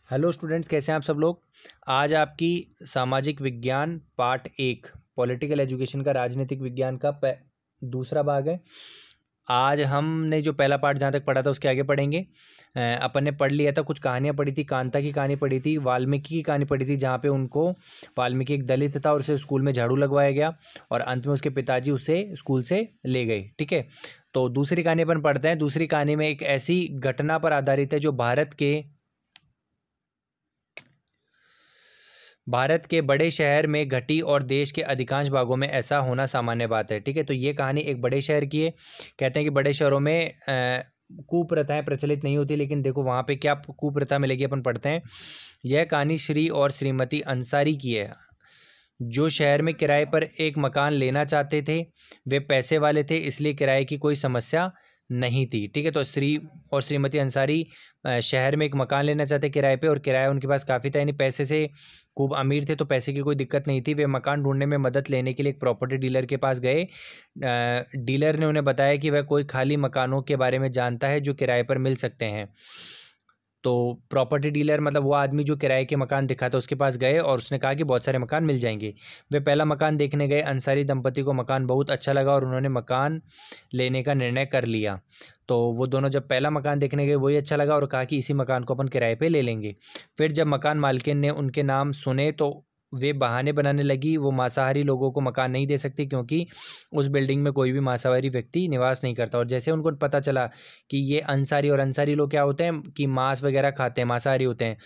Hello students, कैसे हैं आप सब लोग। आज आपकी सामाजिक विज्ञान पार्ट 1 पॉलिटिकल एजुकेशन का राजनीतिक विज्ञान का दूसरा भाग है। आज हमने जो पहला पार्ट जहाँ तक पढ़ा था उसके आगे पढ़ेंगे। अपन ने पढ़ लिया था, कुछ कहानियाँ पढ़ी थी, कांता की कहानी पढ़ी थी, वाल्मीकि की कहानी पढ़ी थी, जहाँ पे उनको वाल्मीकि एक दलित था और उसे स्कूल में झाड़ू लगवाया गया और अंत में उसके पिताजी उसे स्कूल से ले गए। ठीक है, तो दूसरी कहानी अपन पढ़ते हैं। दूसरी कहानी में एक ऐसी घटना पर आधारित है जो भारत के बड़े शहर में घटी और देश के अधिकांश भागों में ऐसा होना सामान्य बात है। ठीक है, तो ये कहानी एक बड़े शहर की है। कहते हैं कि बड़े शहरों में कुप्रथाएं प्रचलित नहीं होती, लेकिन देखो वहाँ पे क्या कुप्रथा मिलेगी, अपन पढ़ते हैं। यह कहानी श्री और श्रीमती अंसारी की है, जो शहर में किराए पर एक मकान लेना चाहते थे। वे पैसे वाले थे, इसलिए किराए की कोई समस्या नहीं थी। ठीक है, तो श्री और श्रीमती अंसारी शहर में एक मकान लेना चाहते किराए पे, और किराया उनके पास काफ़ी था, यानी पैसे से खूब अमीर थे, तो पैसे की कोई दिक्कत नहीं थी। वे मकान ढूंढने में मदद लेने के लिए एक प्रॉपर्टी डीलर के पास गए। डीलर ने उन्हें बताया कि वह कोई खाली मकानों के बारे में जानता है जो किराए पर मिल सकते हैं। तो प्रॉपर्टी डीलर मतलब वो आदमी जो किराए के मकान दिखा था, उसके पास गए और उसने कहा कि बहुत सारे मकान मिल जाएंगे। वे पहला मकान देखने गए। अंसारी दंपति को मकान बहुत अच्छा लगा और उन्होंने मकान लेने का निर्णय कर लिया। तो वो दोनों जब पहला मकान देखने गए वही अच्छा लगा और कहा कि इसी मकान को अपन किराए पे ले लेंगे। फिर जब मकान मालकिन ने उनके नाम सुने तो वे बहाने बनाने लगी। वो मांसाहारी लोगों को मकान नहीं दे सकती क्योंकि उस बिल्डिंग में कोई भी मांसाहारी व्यक्ति निवास नहीं करता। और जैसे उनको पता चला कि ये अंसारी, और अंसारी लोग क्या होते हैं कि मांस वगैरह खाते हैं, मांसाहारी होते हैं,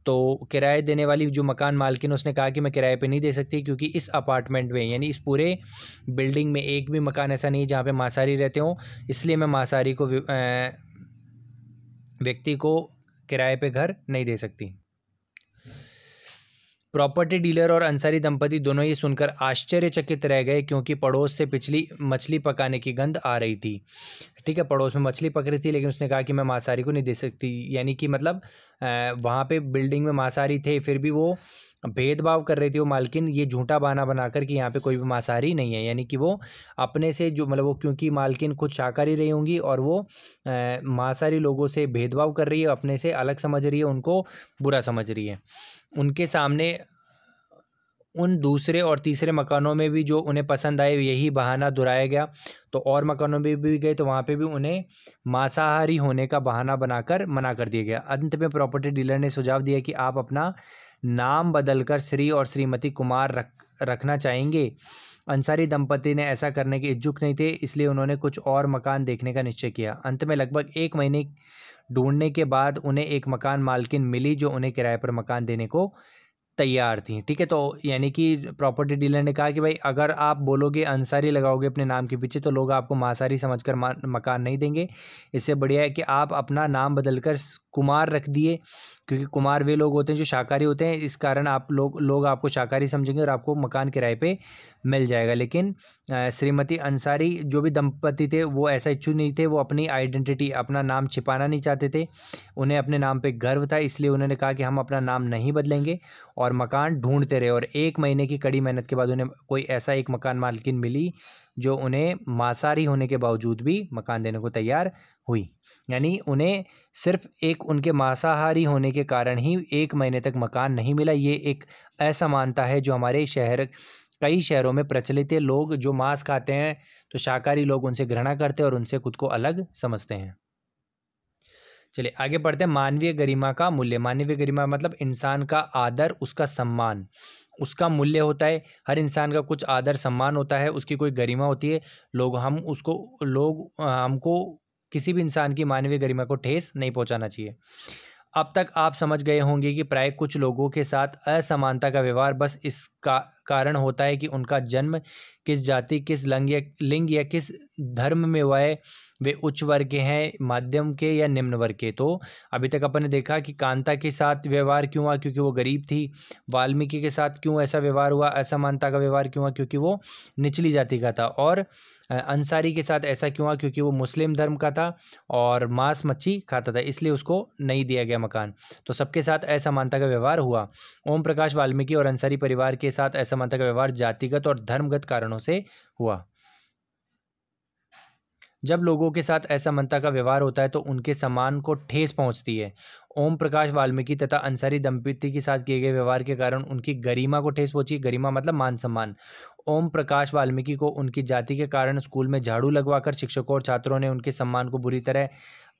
तो किराए देने वाली जो मकान मालकिन उसने कहा कि मैं किराए पे नहीं दे सकती, क्योंकि इस अपार्टमेंट में यानी इस पूरे बिल्डिंग में एक भी मकान ऐसा नहीं जहाँ पे मांसाहारी रहते हों, इसलिए मैं मांसाहारी को व्यक्ति को किराए पे घर नहीं दे सकती। प्रॉपर्टी डीलर और अंसारी दंपति दोनों ये सुनकर आश्चर्यचकित रह गए, क्योंकि पड़ोस से पिछली मछली पकाने की गंध आ रही थी। ठीक है, पड़ोस में मछली पक रही थी, लेकिन उसने कहा कि मैं मांसाहारी को नहीं दे सकती, यानी कि मतलब वहाँ पे बिल्डिंग में मांसाहारी थे, फिर भी वो भेदभाव कर रही थी वो मालकिन, ये झूठा बहाना बनाकर कि यहाँ पे कोई भी मांसाहारी नहीं है। यानी कि वो अपने से जो मतलब वो, क्योंकि मालकिन खुद शाकाहारी रही होंगी और वो मांसाहारी लोगों से भेदभाव कर रही है, अपने से अलग समझ रही है, उनको बुरा समझ रही है। उनके सामने उन दूसरे और तीसरे मकानों में भी जो उन्हें पसंद आए यही बहाना दोहराया गया। तो और मकानों में भी गए तो वहाँ पे भी उन्हें मांसाहारी होने का बहाना बनाकर मना कर दिया गया। अंत में प्रॉपर्टी डीलर ने सुझाव दिया कि आप अपना नाम बदलकर श्री और श्रीमती कुमार रखना चाहेंगे। अंसारी दंपति ने ऐसा करने के इच्छुक नहीं थे, इसलिए उन्होंने कुछ और मकान देखने का निश्चय किया। अंत में लगभग 1 महीने ढूंढने के बाद उन्हें एक मकान मालकिन मिली जो उन्हें किराए पर मकान देने को तैयार थी। ठीक है, तो यानी कि प्रॉपर्टी डीलर ने कहा कि भाई अगर आप बोलोगे अंसारी लगाओगे अपने नाम के पीछे तो लोग आपको मांसाहारी समझकर मकान नहीं देंगे। इससे बढ़िया है कि आप अपना नाम बदलकर कुमार रख दिए, क्योंकि कुमार वे लोग होते हैं जो शाकाहारी होते हैं, इस कारण आप लोग आपको शाकाहारी समझेंगे और आपको मकान किराए पे मिल जाएगा। लेकिन श्रीमती अंसारी जो भी दंपति थे वो ऐसा इच्छुक नहीं थे, वो अपनी आइडेंटिटी, अपना नाम छिपाना नहीं चाहते थे, उन्हें अपने नाम पे गर्व था, इसलिए उन्होंने कहा कि हम अपना नाम नहीं बदलेंगे और मकान ढूंढते रहे। और 1 महीने की कड़ी मेहनत के बाद उन्हें कोई ऐसा एक मकान मालकिन मिली जो उन्हें मांसाहारी होने के बावजूद भी मकान देने को तैयार हुई। यानी उन्हें सिर्फ एक उनके मांसाहारी होने के कारण ही 1 महीने तक मकान नहीं मिला। ये एक असमानता है जो हमारे कई शहरों में प्रचलित है। लोग जो मांस खाते हैं तो शाकाहारी लोग उनसे घृणा करते हैं और उनसे खुद को अलग समझते हैं। चलिए आगे बढ़ते हैं। मानवीय गरिमा का मूल्य। मानवीय गरिमा मतलब इंसान का आदर, उसका सम्मान, उसका मूल्य होता है। हर इंसान का कुछ आदर सम्मान होता है, उसकी कोई गरिमा होती है। लोग हमको किसी भी इंसान की मानवीय गरिमा को ठेस नहीं पहुंचाना चाहिए। अब तक आप समझ गए होंगे कि प्राय कुछ लोगों के साथ असमानता का व्यवहार बस इसका कारण होता है कि उनका जन्म किस जाति, किस लिंग या किस धर्म में हुआ है, वे उच्च वर्ग के हैं, मध्यम के या निम्न वर्ग के। तो अभी तक अपन ने देखा कि कांता के साथ व्यवहार क्यों हुआ, क्योंकि वो गरीब थी। वाल्मीकि के साथ क्यों ऐसा व्यवहार हुआ, असमानता का व्यवहार क्यों हुआ, क्योंकि वो निचली जाति का था। और अंसारी के साथ ऐसा क्यों हुआ, क्योंकि वो मुस्लिम धर्म का था और मांस मच्छी खाता था, इसलिए उसको नहीं दिया गया मकान। तो सबके साथ असमानता का व्यवहार हुआ। ओम प्रकाश वाल्मीकि और अंसारी परिवार के साथ असमानता का व्यवहार जातिगत और धर्मगत कारणों से हुआ। जब लोगों के साथ असमानता का व्यवहार होता है तो उनके सम्मान को ठेस पहुंचती है ओम प्रकाश वाल्मीकि तथा अंसारी दंपति के साथ किए गए व्यवहार के कारण उनकी गरिमा को ठेस पहुंची। गरिमा मतलब मान सम्मान। ओम प्रकाश वाल्मीकि को उनकी जाति के कारण स्कूल में झाड़ू लगवाकर शिक्षकों और छात्रों ने उनके सम्मान को बुरी तरह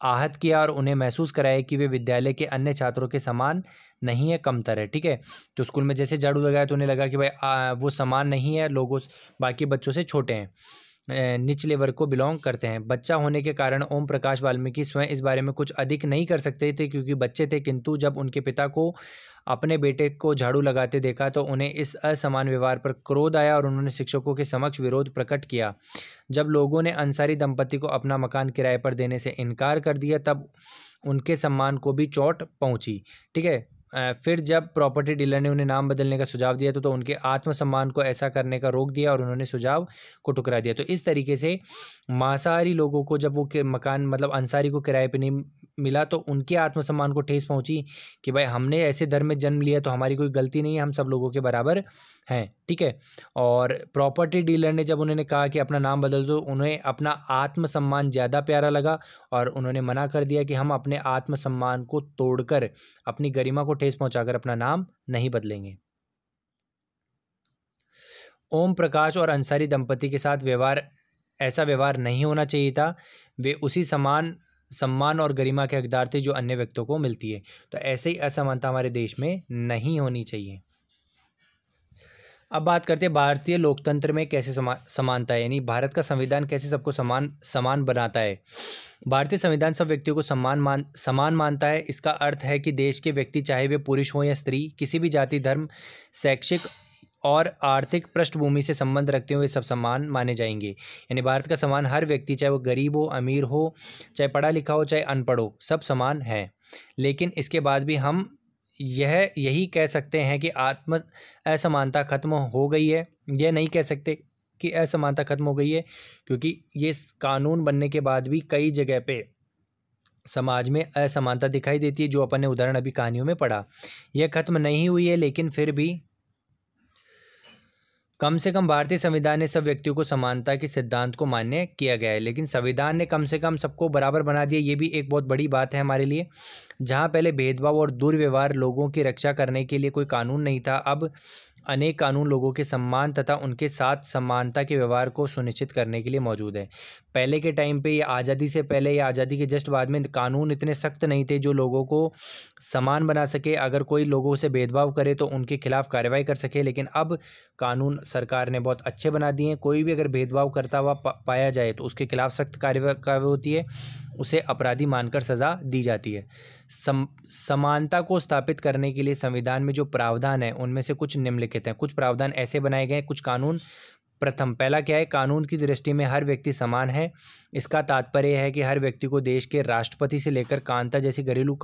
आहत किया और उन्हें महसूस कराया कि वे विद्यालय के अन्य छात्रों के समान नहीं है, कमतर है। ठीक है, तो स्कूल में जैसे झाड़ू लगाया तो उन्हें लगा कि भाई वो समान नहीं है, लोगों बाकी बच्चों से छोटे हैं, निचले वर्ग को बिलोंग करते हैं। बच्चा होने के कारण ओम प्रकाश वाल्मीकि स्वयं इस बारे में कुछ अधिक नहीं कर सकते थे क्योंकि बच्चे थे, किंतु जब उनके पिता को अपने बेटे को झाड़ू लगाते देखा तो उन्हें इस असमान व्यवहार पर क्रोध आया और उन्होंने शिक्षकों के समक्ष विरोध प्रकट किया। जब लोगों ने अंसारी दंपति को अपना मकान किराए पर देने से इनकार कर दिया तब उनके सम्मान को भी चोट पहुंची। ठीक है, फिर जब प्रॉपर्टी डीलर ने उन्हें नाम बदलने का सुझाव दिया तो उनके आत्मसम्मान को ऐसा करने का रोक दिया और उन्होंने सुझाव को ठुकरा दिया। तो इस तरीके से मांसाहारी लोगों को जब वो मकान मतलब अंसारी को किराए पे नहीं मिला तो उनके आत्मसम्मान को ठेस पहुंची कि भाई हमने ऐसे धर्म में जन्म लिया तो हमारी कोई गलती नहीं है, हम सब लोगों के बराबर हैं। ठीक है, और प्रॉपर्टी डीलर ने जब उन्होंने कहा कि अपना नाम बदल दो, उन्हें अपना आत्मसम्मान ज़्यादा प्यारा लगा और उन्होंने मना कर दिया कि हम अपने आत्मसम्मान को तोड़कर अपनी गरिमा को ठेस पहुंचाकर अपना नाम नहीं बदलेंगे। ओम प्रकाश और अंसारी दंपति के साथ ऐसा व्यवहार नहीं होना चाहिए था। वे उसी सम्मान और गरिमा के हकदार थे जो अन्य व्यक्तियों को मिलती है। तो ऐसे ही असमानता हमारे देश में नहीं होनी चाहिए। अब बात करते हैं भारतीय लोकतंत्र में कैसे समानता है, यानी भारत का संविधान कैसे सबको समान बनाता है। भारतीय संविधान सब व्यक्तियों को समान मानता है। इसका अर्थ है कि देश के व्यक्ति चाहे वे पुरुष हो या स्त्री, किसी भी जाति, धर्म, शैक्षिक और आर्थिक पृष्ठभूमि से संबंध रखते हुए सब समान माने जाएंगे। यानी भारत का समान हर व्यक्ति, चाहे वो गरीब हो, अमीर हो, चाहे पढ़ा लिखा हो, चाहे अनपढ़ हो, सब समान है। लेकिन इसके बाद भी हम यही कह सकते हैं कि असमानता खत्म हो गई है। यह नहीं कह सकते कि असमानता खत्म हो गई है क्योंकि ये कानून बनने के बाद भी कई जगह पे समाज में असमानता दिखाई देती है, जो अपन ने उदाहरण अभी कहानियों में पढ़ा। यह खत्म नहीं हुई है, लेकिन फिर भी कम से कम भारतीय संविधान ने सब व्यक्तियों को समानता के सिद्धांत को मान्य किया गया है। लेकिन संविधान ने कम से कम सबको बराबर बना दिया, ये भी एक बहुत बड़ी बात है हमारे लिए। जहाँ पहले भेदभाव और दुर्व्यवहार लोगों की रक्षा करने के लिए कोई कानून नहीं था, अब अनेक कानून लोगों के सम्मान तथा उनके साथ समानता के व्यवहार को सुनिश्चित करने के लिए मौजूद है। पहले के टाइम पे या आज़ादी से पहले या आज़ादी के जस्ट बाद में कानून इतने सख्त नहीं थे जो लोगों को समान बना सके। अगर कोई लोगों से भेदभाव करे तो उनके खिलाफ कार्रवाई कर सके। लेकिन अब कानून सरकार ने बहुत अच्छे बना दिए हैं। कोई भी अगर भेदभाव करता हुआ पाया जाए तो उसके खिलाफ सख्त कार्रवाई होती है, उसे अपराधी मानकर सज़ा दी जाती है। समानता को स्थापित करने के लिए संविधान में जो प्रावधान है उनमें से कुछ निम्नलिखित हैं। कुछ प्रावधान ऐसे बनाए गए हैं, कुछ कानून। प्रथम, पहला क्या है, कानून की दृष्टि में हर व्यक्ति समान है। इसका तात्पर्य है कि हर व्यक्ति को देश के राष्ट्रपति से लेकर कांता जैसी घरेलू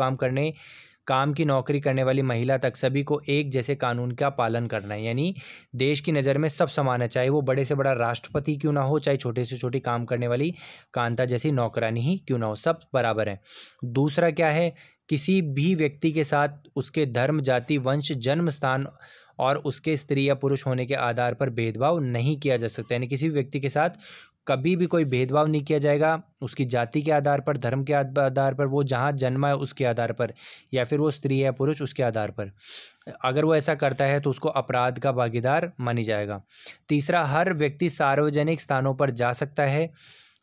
काम की नौकरी करने वाली महिला तक सभी को एक जैसे कानून का पालन करना है। यानी देश की नज़र में सब समान है, चाहे वो बड़े से बड़ा राष्ट्रपति क्यों ना हो, चाहे छोटे से छोटी काम करने वाली कांता जैसी नौकरानी ही क्यों ना हो, सब बराबर है। दूसरा क्या है, किसी भी व्यक्ति के साथ उसके धर्म, जाति, वंश, जन्म स्थान और उसके स्त्री या पुरुष होने के आधार पर भेदभाव नहीं किया जा सकता। यानी किसी भी व्यक्ति के साथ कभी भी कोई भेदभाव नहीं किया जाएगा उसकी जाति के आधार पर, धर्म के आधार पर, वो जहाँ जन्मा है उसके आधार पर, या फिर वो स्त्री या पुरुष उसके आधार पर। अगर वो ऐसा करता है तो उसको अपराध का भागीदार मानी जाएगा। तीसरा, हर व्यक्ति सार्वजनिक स्थानों पर जा सकता है।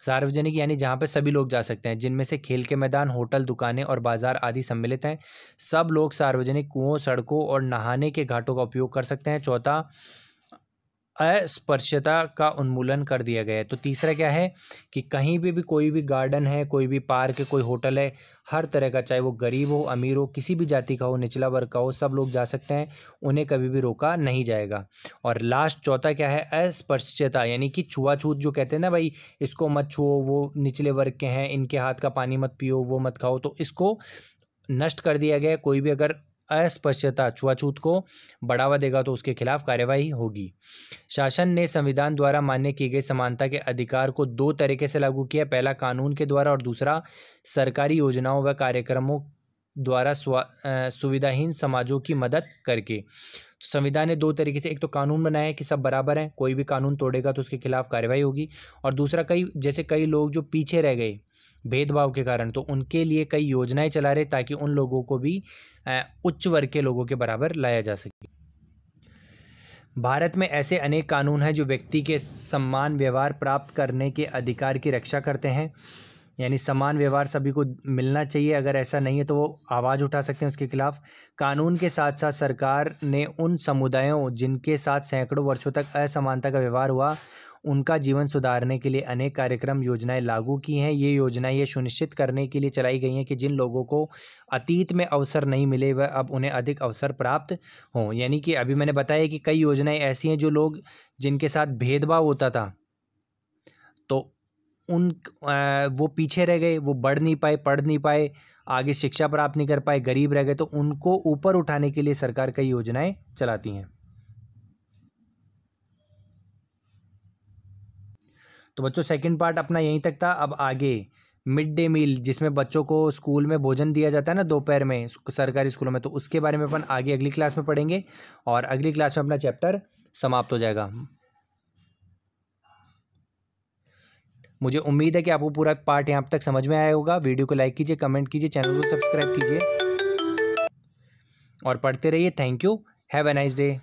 सार्वजनिक यानी जहाँ पे सभी लोग जा सकते हैं, जिनमें से खेल के मैदान, होटल, दुकानें और बाजार आदि सम्मिलित हैं। सब लोग सार्वजनिक कुओं, सड़कों और नहाने के घाटों का उपयोग कर सकते हैं। चौथा, अस्पृश्यता का उन्मूलन कर दिया गया है। तो तीसरा क्या है कि कहीं भी कोई भी गार्डन है, कोई भी पार्क है, कोई होटल है, हर तरह का, चाहे वो गरीब हो, अमीर हो, किसी भी जाति का हो, निचला वर्ग का हो, सब लोग जा सकते हैं, उन्हें कभी भी रोका नहीं जाएगा। और लास्ट चौथा क्या है, अस्पृश्यता, यानी कि छुआछूत जो कहते हैं ना, भाई इसको मत छुओ, वो निचले वर्ग के हैं, इनके हाथ का पानी मत पियो, वो मत खाओ, तो इसको नष्ट कर दिया गया। कोई भी अगर अस्पृश्यता, छुआछूत को बढ़ावा देगा तो उसके खिलाफ कार्यवाही होगी। शासन ने संविधान द्वारा मान्य की गई समानता के अधिकार को दो तरीके से लागू किया, पहला कानून के द्वारा और दूसरा सरकारी योजनाओं व कार्यक्रमों द्वारा सुविधाहीन समाजों की मदद करके। संविधान ने दो तरीके से, एक तो कानून बनाया है कि सब बराबर हैं, कोई भी कानून तोड़ेगा तो उसके खिलाफ कार्यवाही होगी, और दूसरा कई लोग जो पीछे रह गए भेदभाव के कारण, तो उनके लिए कई योजनाएं चला रहे ताकि उन लोगों को भी उच्च वर्ग के लोगों के बराबर लाया जा सके। भारत में ऐसे अनेक कानून हैं जो व्यक्ति के समान व्यवहार प्राप्त करने के अधिकार की रक्षा करते हैं, यानी समान व्यवहार सभी को मिलना चाहिए। अगर ऐसा नहीं है तो वो आवाज़ उठा सकते हैं उसके खिलाफ। कानून के साथ साथ सरकार ने उन समुदायों जिनके साथ सैकड़ों वर्षों तक असमानता का व्यवहार हुआ, उनका जीवन सुधारने के लिए अनेक कार्यक्रम योजनाएं लागू की हैं। ये योजनाएं ये सुनिश्चित करने के लिए चलाई गई हैं कि जिन लोगों को अतीत में अवसर नहीं मिले वह अब उन्हें अधिक अवसर प्राप्त हों। यानी कि अभी मैंने बताया कि कई योजनाएं ऐसी हैं जो लोग जिनके साथ भेदभाव होता था तो वो पीछे रह गए, वो बढ़ नहीं पाए, पढ़ नहीं पाए, आगे शिक्षा प्राप्त नहीं कर पाए, गरीब रह गए, तो उनको ऊपर उठाने के लिए सरकार कई योजनाएं चलाती हैं। तो बच्चों सेकंड पार्ट अपना यहीं तक था। अब आगे मिड डे मील, जिसमें बच्चों को स्कूल में भोजन दिया जाता है ना दोपहर में सरकारी स्कूलों में, तो उसके बारे में अपन आगे अगली क्लास में पढ़ेंगे और अगली क्लास में अपना चैप्टर समाप्त हो जाएगा। मुझे उम्मीद है कि आपको पूरा पार्ट यहाँ तक समझ में आया होगा। वीडियो को लाइक कीजिए, कमेंट कीजिए, चैनल को सब्सक्राइब कीजिए और पढ़ते रहिए। Thank you, have a nice day.